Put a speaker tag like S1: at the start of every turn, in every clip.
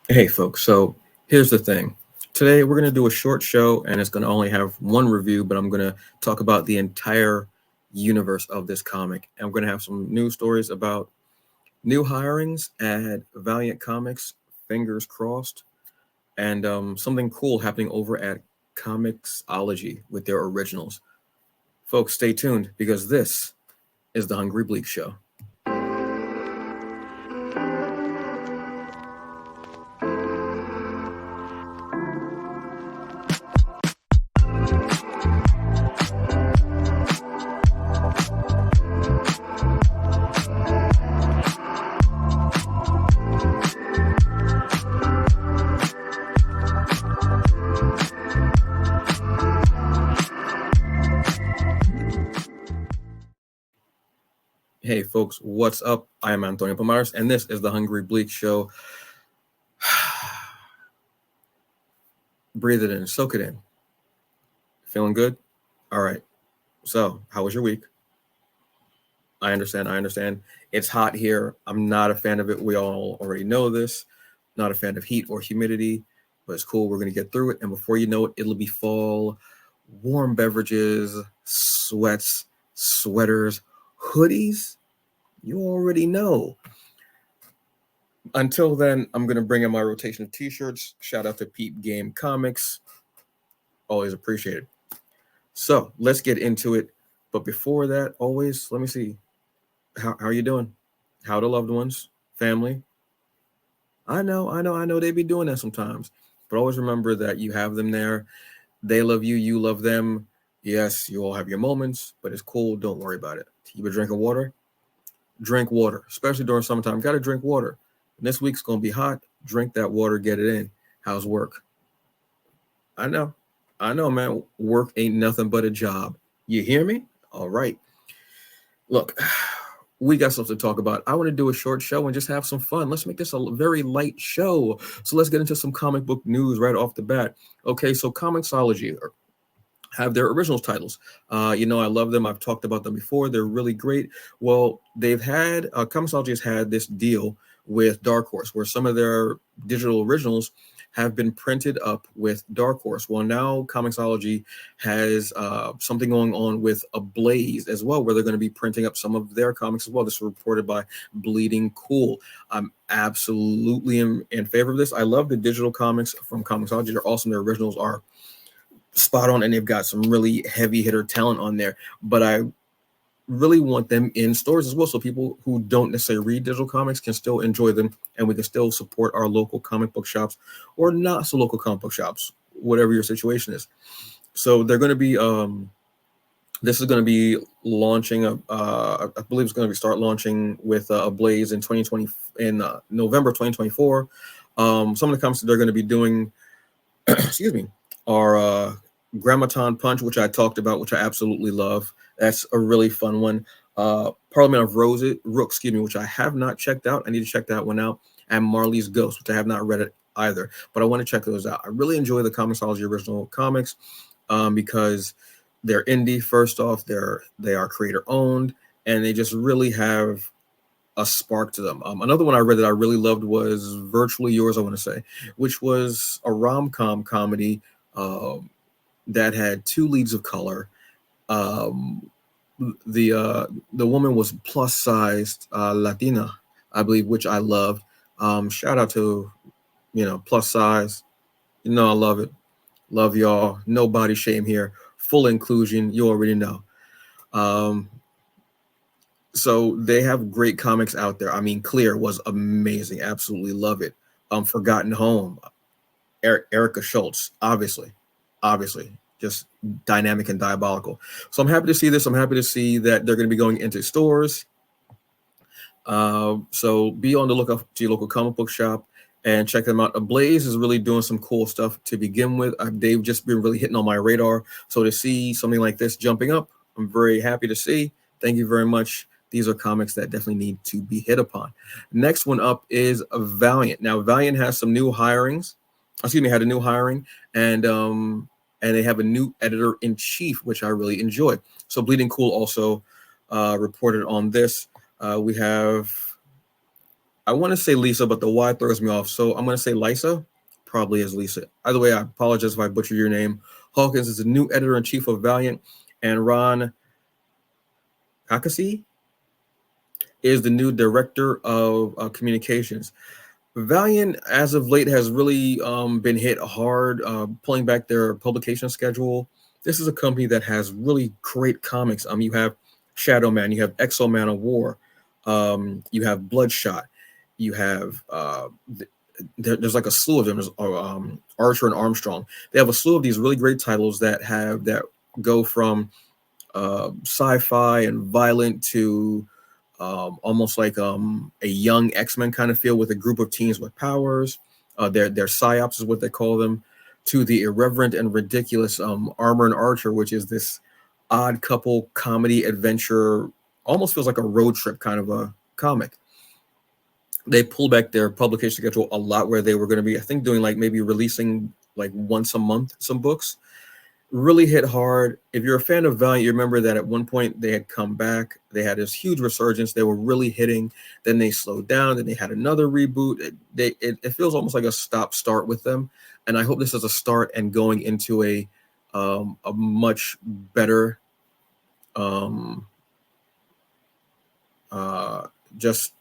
S1: Hey, folks. So here's the thing. Today, we're going to do a short show, and it's going to only have one review, but I'm going to talk about the entire universe of this comic. And we're going to have some news stories about new hirings at Valiant Comics, fingers crossed, and something cool happening over at Comixology with their originals. Folks, stay tuned because this is the Hungry Bleak Show. Hey, folks, what's up? I am Antonio Pomares, and this is the Hungry Bleak Show. Breathe it in, soak it in. Feeling good? All right. So, how was your week? I understand. I understand. It's hot here. I'm not a fan of it. We all already know this. Not a fan of heat or humidity, but it's cool. We're going to get through it. And before you know it, it'll be fall. Warm beverages, sweats, sweaters, hoodies. You already know. Until then, I'm going to bring in my rotation of t shirts. Shout out to Peep Game Comics. Always appreciated. So let's get into it. But before that, always let me see. How are you doing? How the loved ones, family? I know. They be doing that sometimes. But always remember that you have them there. They love you. You love them. Yes, you all have your moments, but it's cool. Don't worry about it. You been drinking water? Drink water, especially during summertime. Got to drink water. This week's gonna be hot. Drink that water. Get it in. How's work? I know. I know, man. Work ain't nothing but a job. You hear me? All right. Look, we got something to talk about. I want to do a short show and just have some fun. Let's make this a very light show. So let's get into some comic book news right off the bat. Okay, so Comixology have their originals titles. I love them. I've talked about them before. They're really great. Well, they've had Comixology has had this deal with Dark Horse, where some of their digital originals have been printed up with Dark Horse. Well, now Comixology has something going on with Ablaze as well, where they're going to be printing up some of their comics as well. This is reported by Bleeding Cool. I'm absolutely in favor of this. I love the digital comics from Comixology. They're awesome. Their originals are spot on, and they've got some really heavy hitter talent on there. But I really want them in stores as well, so people who don't necessarily read digital comics can still enjoy them, and we can still support our local comic book shops or not so local comic book shops, whatever your situation is. So they're going to be this is going to be launching I believe it's going to be start launching with a Blaze in 2020 in November 2024. Some of the comics that they're going to be doing excuse me are Grammaton Punch, which I talked about, which I absolutely love. That's a really fun one. Parliament of Rook, excuse me, which I have not checked out. I need to check that one out. And Marley's Ghost, which I have not read it either, but I want to check those out. I really enjoy the Comixology original comics because they're indie. First off, they are creator owned, and they just really have a spark to them. Another one I read that I really loved was Virtually Yours, I want to say, which was a rom-com comedy that had two leads of color. Um, the woman was plus sized Latina, I believe, which I loved. Shout out to plus size. I love it. Love y'all. No body shame here. Full inclusion. You already know. Um, so they have great comics out there. I mean, Clear was amazing. Absolutely love it. Forgotten Home. Erica Schultz, obviously, just dynamic and diabolical. So I'm happy to see this. I'm happy to see that they're going to be going into stores. So be on the lookout to your local comic book shop and check them out. Ablaze is really doing some cool stuff to begin with. They've just been really hitting on my radar. So to see something like this jumping up, I'm very happy to see. Thank you very much. These are comics that definitely need to be hit upon. Next one up is Valiant. Now, Valiant has some new hirings. Excuse me, had a new hiring, and they have a new editor in chief, which I really enjoy. So Bleeding Cool also reported on this. We have I want to say Lisa, but the Y throws me off. So I'm going to say Lisa. Probably is Lisa. Either way, I apologize if I butchered your name. Hawkins is the new editor-in-chief of Valiant, and Ron Hakasi is the new director of communications. Valiant, as of late, has really been hit hard, pulling back their publication schedule. This is a company that has really great comics. You have Shadow Man, you have Exo Man of War, you have Bloodshot, you have there's like a slew of them. There's Archer and Armstrong. They have a slew of these really great titles that go from sci-fi and violent to almost like a young X-Men kind of feel with a group of teens with powers. Their psyops is what they call them, to the irreverent and ridiculous Armor and Archer, which is this odd couple comedy adventure, almost feels like a road trip kind of a comic. They pulled back their publication schedule a lot, where they were going to be, I think, doing like maybe releasing like once a month some books. Really hit hard. If you're a fan of Valiant, you remember that at one point they had come back. They had this huge resurgence. They were really hitting. Then they slowed down. Then they had another reboot. It feels almost like a stop-start with them. And I hope this is a start and going into a much better just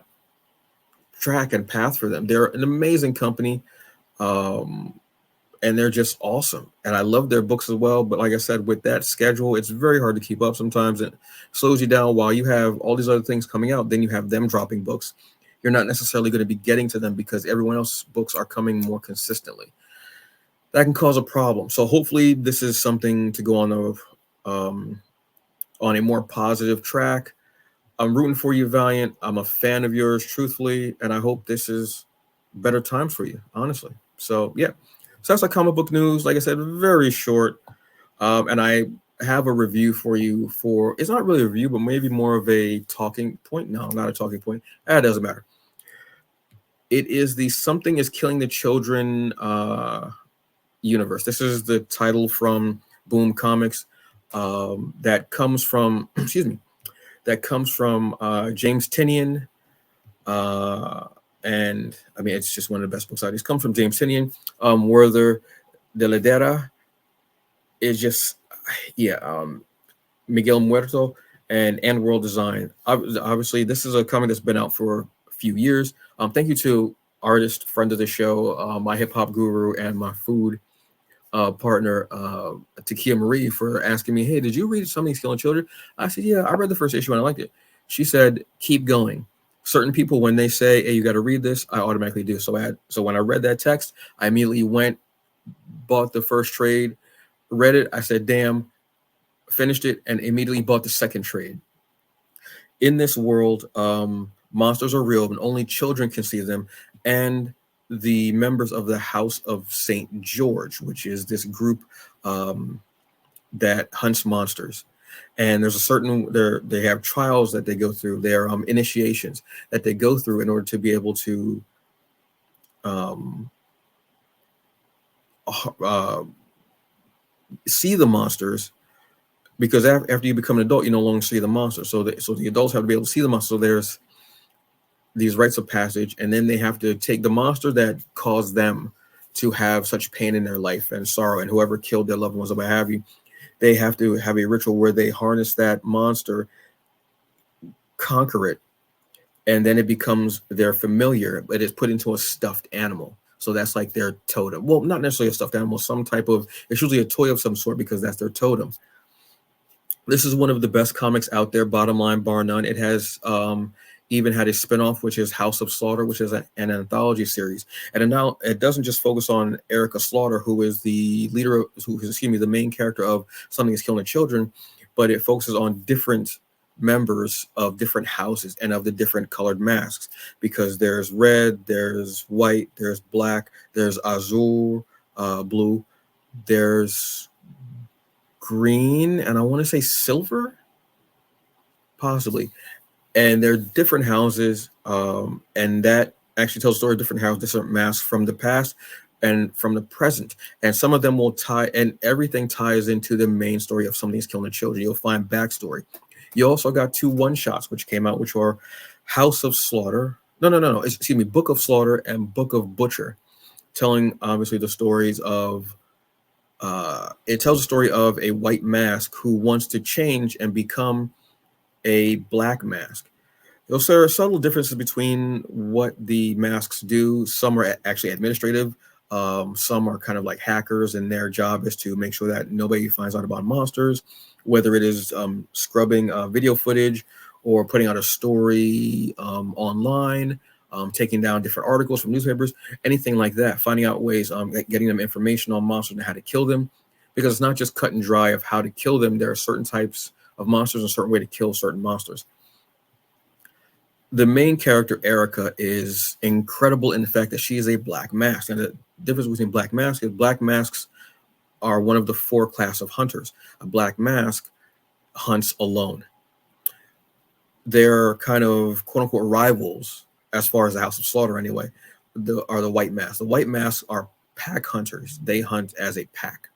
S1: track and path for them. They're an amazing company. And they're just awesome. And I love their books as well. But like I said, with that schedule, it's very hard to keep up. Sometimes it slows you down while you have all these other things coming out. Then you have them dropping books. You're not necessarily going to be getting to them because everyone else's books are coming more consistently. That can cause a problem. So hopefully this is something to go on a more positive track. I'm rooting for you, Valiant. I'm a fan of yours, truthfully. And I hope this is better times for you, honestly. So, yeah. So that's like comic book news. Like I said, very short. And I have a review for you for, it's not really a review, but maybe more of a talking point. No, not a talking point. It doesn't matter. It is the Something is Killing the Children universe. This is the title from Boom Comics that comes from, excuse me, that comes from James Tynion. And I mean, it's just one of the best books out. It's come from James Tynion. Werther de Ladera is just, Miguel Muerto and World Design. Obviously, this is a comic that's been out for a few years. Thank you to artist, friend of the show, my hip hop guru, and my food partner, Takia Marie, for asking me, hey, did you read Something's Killing Children? I said, yeah, I read the first issue and I liked it. She said, keep going. Certain people, when they say, hey, you got to read this, I automatically do. So when I read that text, I immediately went, bought the first trade, read it. I said, damn, finished it, and immediately bought the second trade. In this world, monsters are real, and only children can see them. And the members of the House of St. George, which is this group that hunts monsters. And there's a certain, they have trials that they go through. There are initiations that they go through in order to be able to see the monsters, because after you become an adult, you no longer see the monster. So the adults have to be able to see the monster. So there's these rites of passage, and then they have to take the monster that caused them to have such pain in their life and sorrow, and whoever killed their loved ones or what have you. They have to have a ritual where they harness that monster, conquer it, and then it becomes their familiar. It is put into a stuffed animal. So that's like their totem. Well, not necessarily a stuffed animal, some type of, it's usually a toy of some sort, because that's their totem. This is one of the best comics out there, bottom line, bar none. It has even had a spinoff, which is House of Slaughter, which is an anthology series. And now it doesn't just focus on Erica Slaughter, who is the leader, the main character of Something is Killing the Children, but it focuses on different members of different houses and of the different colored masks, because there's red, there's white, there's black, there's azul, blue, there's green, and I want to say silver, possibly. And they're different houses, and that actually tells a story of different houses, different masks from the past and from the present. And some of them will tie, and everything ties into the main story of Something's Killing the Children. You'll find backstory. You also got 2 one-shots which came out, which are House of Slaughter, No. Excuse me, Book of Slaughter and Book of Butcher, telling obviously the stories of. It tells the story of a white mask who wants to change and become a black mask. Those are subtle differences between what the masks do. Some are actually administrative. Some are kind of like hackers, and their job is to make sure that nobody finds out about monsters, whether it is scrubbing video footage or putting out a story online, taking down different articles from newspapers, anything like that, finding out ways, getting them information on monsters and how to kill them. Because it's not just cut and dry of how to kill them. There are certain types of monsters and a certain way to kill certain monsters. The main character, Erica, is incredible in the fact that she is a black mask. And the difference between black masks is black masks are one of the 4 class of hunters. A black mask hunts alone. They're kind of quote unquote rivals as far as the House of Slaughter anyway, are the white masks. The white masks are pack hunters. They hunt as a pack.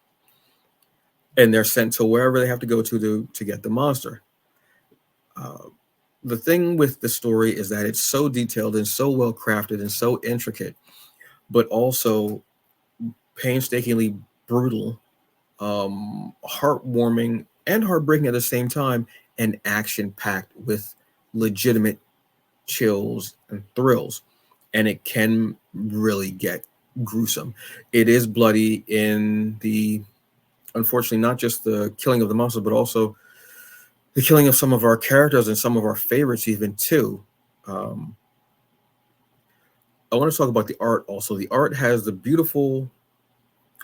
S1: And they're sent to wherever they have to go to get the monster. The thing with the story is that it's so detailed and so well crafted and so intricate, but also painstakingly brutal, heartwarming, and heartbreaking at the same time, and action packed with legitimate chills and thrills. And it can really get gruesome. It is bloody in the, unfortunately, not just the killing of the monster, but also the killing of some of our characters and some of our favorites even too. I want to talk about the art also. The art has the beautiful,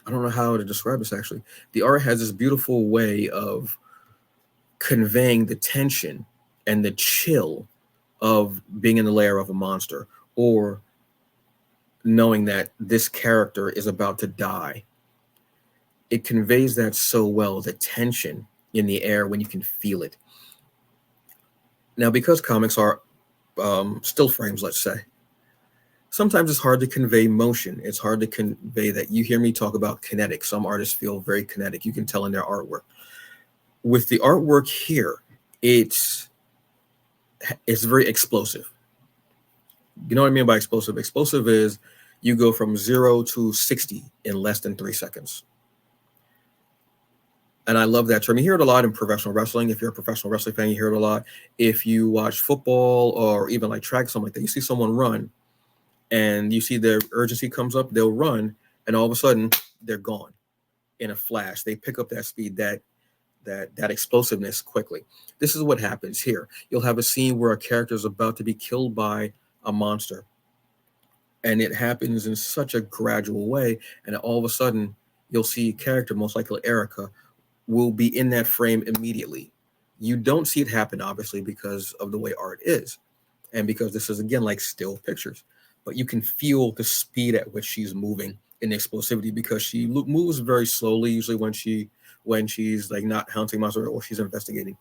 S1: I don't know how to describe this actually. The art has this beautiful way of conveying the tension and the chill of being in the lair of a monster, or knowing that this character is about to die. It conveys that so well, the tension in the air when you can feel it. Now, because comics are still frames, let's say, sometimes it's hard to convey motion. It's hard to convey that. You hear me talk about kinetic. Some artists feel very kinetic. You can tell in their artwork. With the artwork here, it's very explosive. You know what I mean by explosive? Explosive is you go from 0 to 60 in less than 3 seconds. And I love that term. You hear it a lot in professional wrestling. If you're a professional wrestling fan, you hear it a lot. If you watch football or even like track, something like that, you see someone run and you see their urgency comes up, they'll run, and all of a sudden they're gone in a flash. They pick up that speed, that explosiveness quickly. This is what happens here. You'll have a scene where a character is about to be killed by a monster, and it happens in such a gradual way, and all of a sudden you'll see a character, most likely Erica, will be in that frame immediately. You don't see it happen, obviously, because of the way art is, and because this is, again, like still pictures. But you can feel the speed at which she's moving in explosivity, because she moves very slowly, usually when she's like not hunting monster or she's investigating.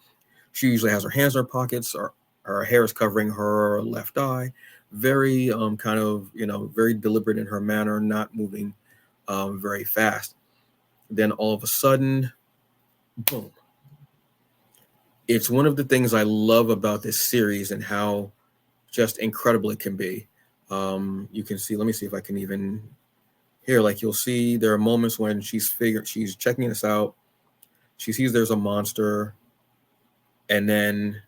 S1: She usually has her hands in her pockets, or her hair is covering her left eye. Very kind of, very deliberate in her manner, not moving very fast. Then all of a sudden, boom. It's one of the things I love about this series and how just incredible it can be. You can see, let me see if I can even here, like you'll see there are moments when she's checking this out. She sees there's a monster, and then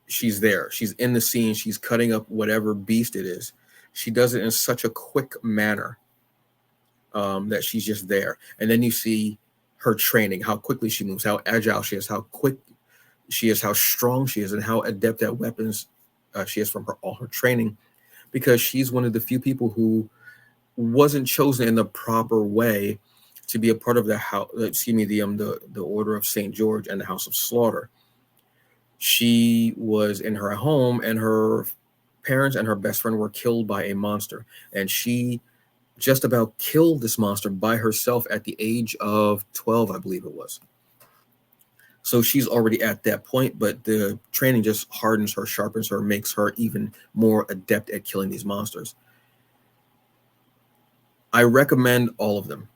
S1: she's there. She's in the scene. She's cutting up whatever beast it is. She does it in such a quick manner that she's just there. And then you see her training, how quickly she moves, how agile she is, how quick she is, how strong she is, and how adept at weapons she is from all her training, because she's one of the few people who wasn't chosen in the proper way to be a part of the Order of St. George and the House of Slaughter. She was in her home, and her parents and her best friend were killed by a monster, and she just about killed this monster by herself at the age of 12, I believe it was. So she's already at that point, but the training just hardens her, sharpens her, makes her even more adept at killing these monsters. I recommend all of them.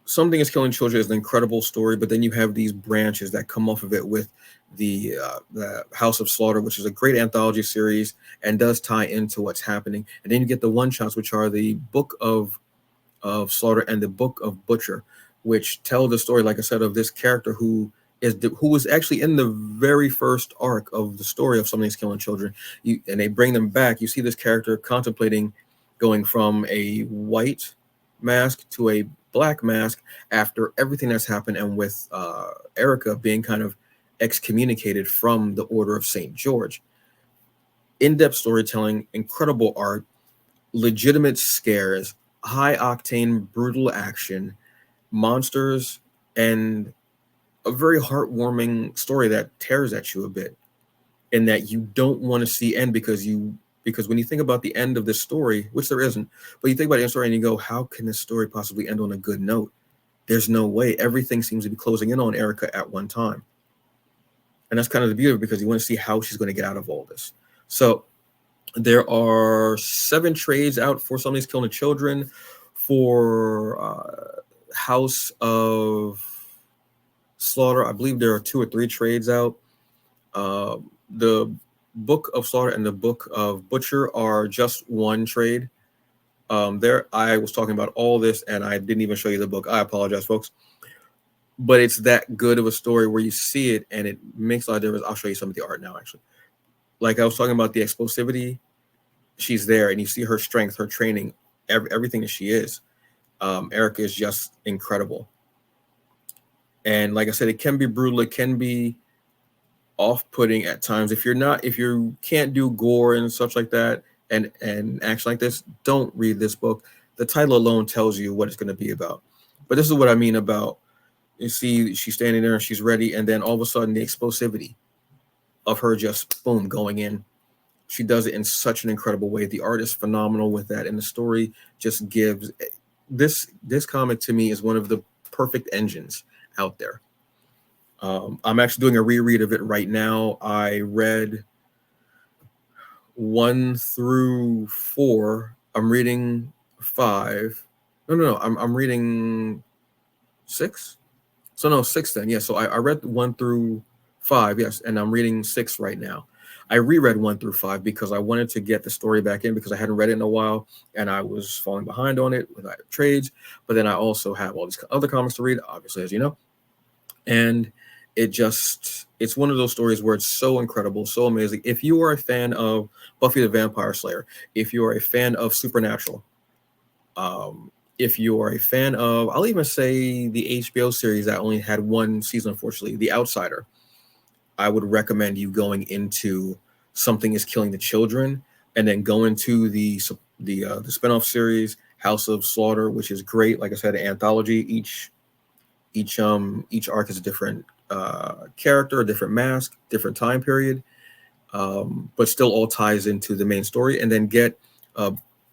S1: Something is Killing Children is an incredible story, but then you have these branches that come off of it with the House of Slaughter, which is a great anthology series and does tie into what's happening. And then you get the one shots, which are the Book of Slaughter and the Book of Butcher, which tell the story, like I said, of this character who was actually in the very first arc of the story of Something's Killing Children. And they bring them back. You see this character contemplating going from a white mask to a black mask after everything that's happened, and with Erica being kind of excommunicated from the Order of St. George. In-depth storytelling, incredible art, legitimate scares, high octane, brutal action, monsters, and a very heartwarming story that tears at you a bit, and that you don't want to see end because when you think about the end of this story, which there isn't, but you think about the story and you go, how can this story possibly end on a good note? There's no way. Everything seems to be closing in on Erica at one time. And that's kind of the beauty of it, because you want to see how she's going to get out of all this. So there are 7 trades out for Somebody's Killing Children. For House of Slaughter, I believe there are 2 or 3 trades out. The Book of Slaughter and the Book of Butcher are just one trade. There, I was talking about all this and I didn't even show you the book. I apologize, folks. But it's that good of a story where you see it and it makes a lot of difference. I'll show you some of the art now, actually. Like I was talking about the explosivity, she's there, and you see her strength, her training, everything that she is. Erica is just incredible. And like I said, it can be brutal. It can be off-putting at times. If you can't do gore and such like that, and action like this, don't read this book. The title alone tells you what it's going to be about. But this is what I mean about, you see, she's standing there and she's ready, and then all of a sudden the explosivity of her just boom going in. She does it in such an incredible way. The art is phenomenal with that, and the story just gives this comic to me is one of the perfect engines out there. I'm actually doing a reread of it right now. I read 1 through 4. I'm reading 5. No. I'm reading 6. So no, 6 then. Yeah. So I read 1 through 5. Yes, and I'm reading 6 right now. I reread 1 through 5 because I wanted to get the story back in, because I hadn't read it in a while and I was falling behind on it with trades. But then I also have all these other comics to read, obviously, as you know. And it's one of those stories where it's so incredible, so amazing. If you are a fan of Buffy the Vampire Slayer, if you are a fan of Supernatural, if you are a fan of, I'll even say the HBO series that only had 1 season, unfortunately, The Outsider, I would recommend you going into Something is Killing the Children, and then go into the spinoff series House of Slaughter, which is great. Like I said, an anthology. Each arc is a different character, a different mask, different time period, but still all ties into the main story. And then get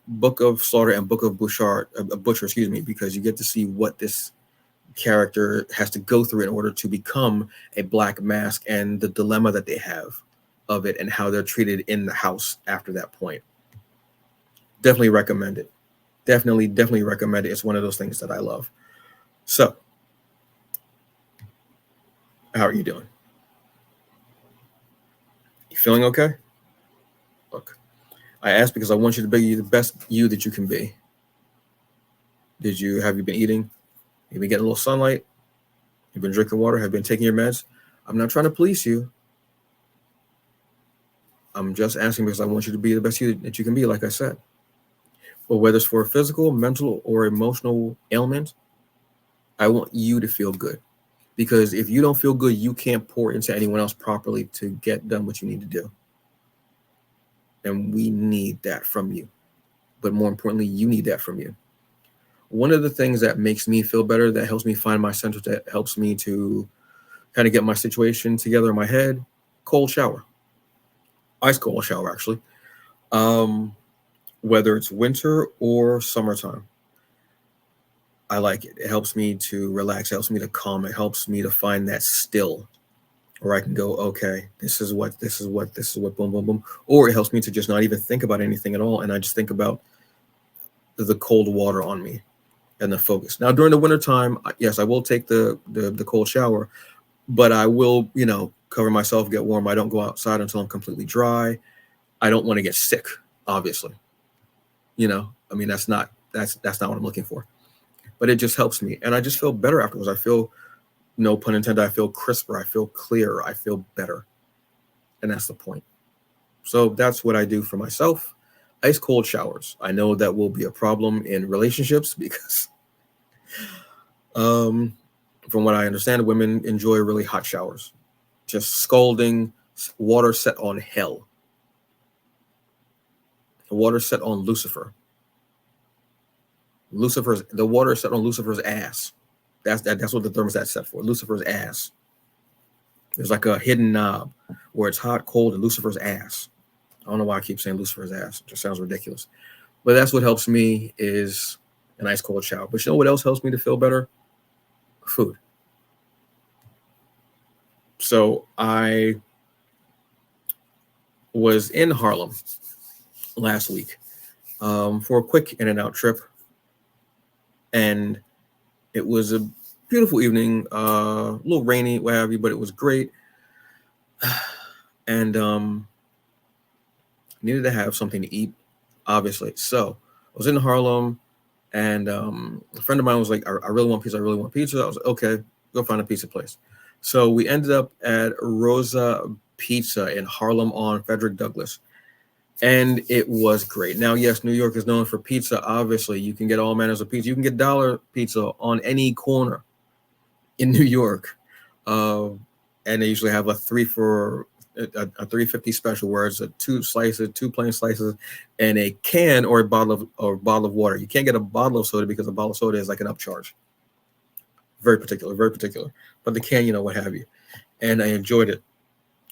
S1: Book of Slaughter and Book of Butcher, because you get to see what this character has to go through in order to become a black mask, and the dilemma that they have of it and how they're treated in the house after that point. Definitely recommend it. Definitely recommend it. It's one of those things that I love. So, how are you doing? You feeling okay? Look, I asked because I want you to be the best you that you can be. Have you been eating? Have you been getting a little sunlight? You've been drinking water? Have you been taking your meds? I'm not trying to police you. I'm just asking because I want you to be the best you that you can be, like I said. But whether it's for a physical, mental, or emotional ailment, I want you to feel good. Because if you don't feel good, you can't pour into anyone else properly to get done what you need to do. And we need that from you. But more importantly, you need that from you. One of the things that makes me feel better, that helps me find my center, that helps me to kind of get my situation together in my head, cold shower. Ice cold shower, actually. Whether it's winter or summertime, I like it. It helps me to relax. It helps me to calm. It helps me to find that still, where I can go, okay, this is what, boom, boom, boom. Or it helps me to just not even think about anything at all, and I just think about the cold water on me. and the focus. Now during the wintertime, yes, I will take the cold shower, but I will, cover myself, get warm. I don't go outside until I'm completely dry. I don't want to get sick, obviously. I mean, that's not what I'm looking for. But it just helps me, and I just feel better afterwards. I feel, no pun intended, I feel crisper, I feel clearer, I feel better, and that's the point. So that's what I do for myself. Ice cold showers. I know that will be a problem in relationships because, from what I understand, women enjoy really hot showers, just scalding water set on hell, water set on Lucifer. The water set on Lucifer's ass. That's what the thermostat's set for. Lucifer's ass. There's like a hidden knob where it's hot, cold, and Lucifer's ass. I don't know why I keep saying Lucifer's ass. It just sounds ridiculous. But that's what helps me is an ice cold shower. But you know what else helps me to feel better? Food. So I was in Harlem last week for a quick in and out trip. And it was a beautiful evening, a little rainy, what have you, but it was great. And needed to have something to eat, obviously. So I was in Harlem, and a friend of mine was like, I really want pizza. I really want pizza. I was like, okay, go find a pizza place. So we ended up at Rosa Pizza in Harlem on Frederick Douglass. And it was great. Now, yes, New York is known for pizza. Obviously, you can get all manners of pizza. You can get dollar pizza on any corner in New York. And they usually have a $3.50 special, where it's two plain slices, and a can or a bottle of water. You can't get a bottle of soda because a bottle of soda is like an upcharge. Very particular, very particular. But the can, what have you. And I enjoyed it.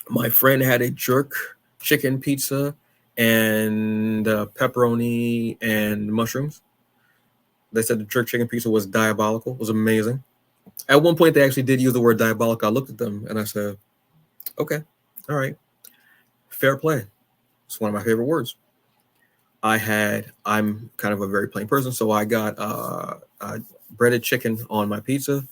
S1: My friend had a jerk chicken pizza and pepperoni and mushrooms. They said the jerk chicken pizza was diabolical. It was amazing. At one point, they actually did use the word diabolical. I looked at them and I said, okay, all right, fair play. It's one of my favorite words. I'm kind of a very plain person, so I got breaded chicken on my pizza,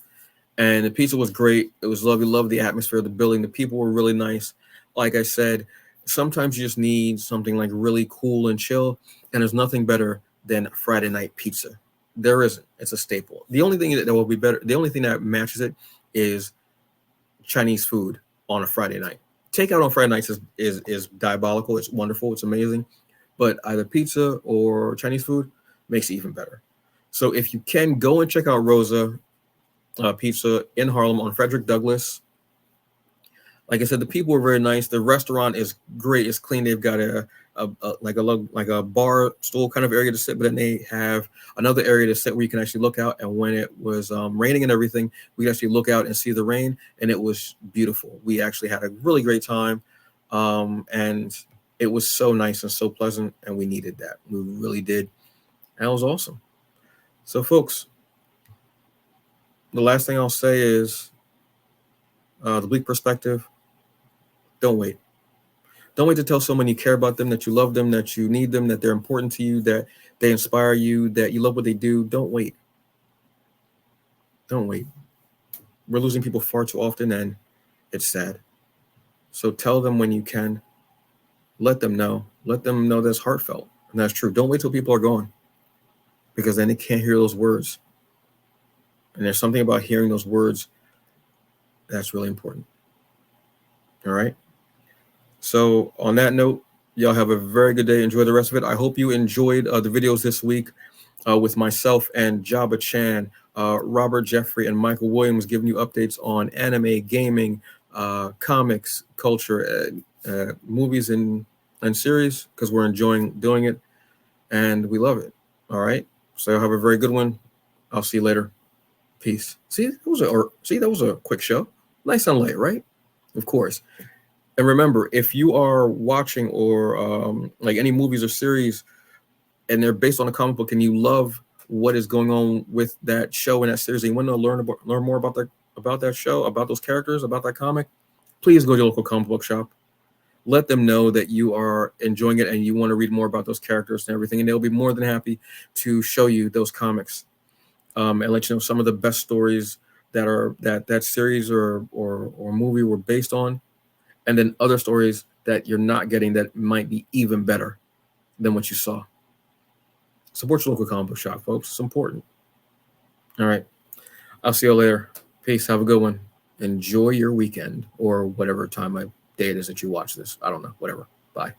S1: and the pizza was great. It was lovely. Loved the atmosphere of the building. The people were really nice. Like I said, sometimes you just need something like really cool and chill, and there's nothing better than Friday night pizza. There isn't. It's a staple. The only thing that will be better, the only thing that matches it is Chinese food on a Friday night. Takeout on Friday nights is diabolical. It's wonderful. It's amazing. But either pizza or Chinese food makes it even better. So if you can, go and check out Rosa Pizza in Harlem on Frederick Douglass. Like I said, the people were very nice. The restaurant is great. It's clean. They've got a bar stool kind of area to sit, but then they have another area to sit where you can actually look out. And when it was raining and everything, we could actually look out and see the rain, and it was beautiful. We actually had a really great time, and it was so nice and so pleasant, and we needed that. We really did. And it was awesome. So, folks, the last thing I'll say is the bleak perspective. Don't wait. Don't wait to tell someone you care about them, that you love them, that you need them, that they're important to you, that they inspire you, that you love what they do. Don't wait. Don't wait. We're losing people far too often, and it's sad. So tell them when you can. Let them know. Let them know that's heartfelt, and that's true. Don't wait till people are gone, because then they can't hear those words. And there's something about hearing those words that's really important. All right? So on that note, y'all have a very good day. Enjoy the rest of it. I hope you enjoyed the videos this week with myself and Jabba Chan, Robert Jeffrey, and Michael Williams, giving you updates on anime, gaming, comics, culture, movies, and series, because we're enjoying doing it and we love it. All right. So y'all have a very good one. I'll see you later. Peace. See, that was a quick show. Nice and light, right? Of course. And remember, if you are watching or like any movies or series, and they're based on a comic book, and you love what is going on with that show and that series, and you want to learn more about that show, about those characters, about that comic, please go to your local comic book shop. Let them know that you are enjoying it and you want to read more about those characters and everything, and they'll be more than happy to show you those comics. and let you know some of the best stories that series or movie were based on, and then other stories that you're not getting that might be even better than what you saw. Support your local comic book shop, folks. It's important. All right. I'll see you later. Peace. Have a good one. Enjoy your weekend or whatever time of day it is that you watch this. I don't know. Whatever. Bye.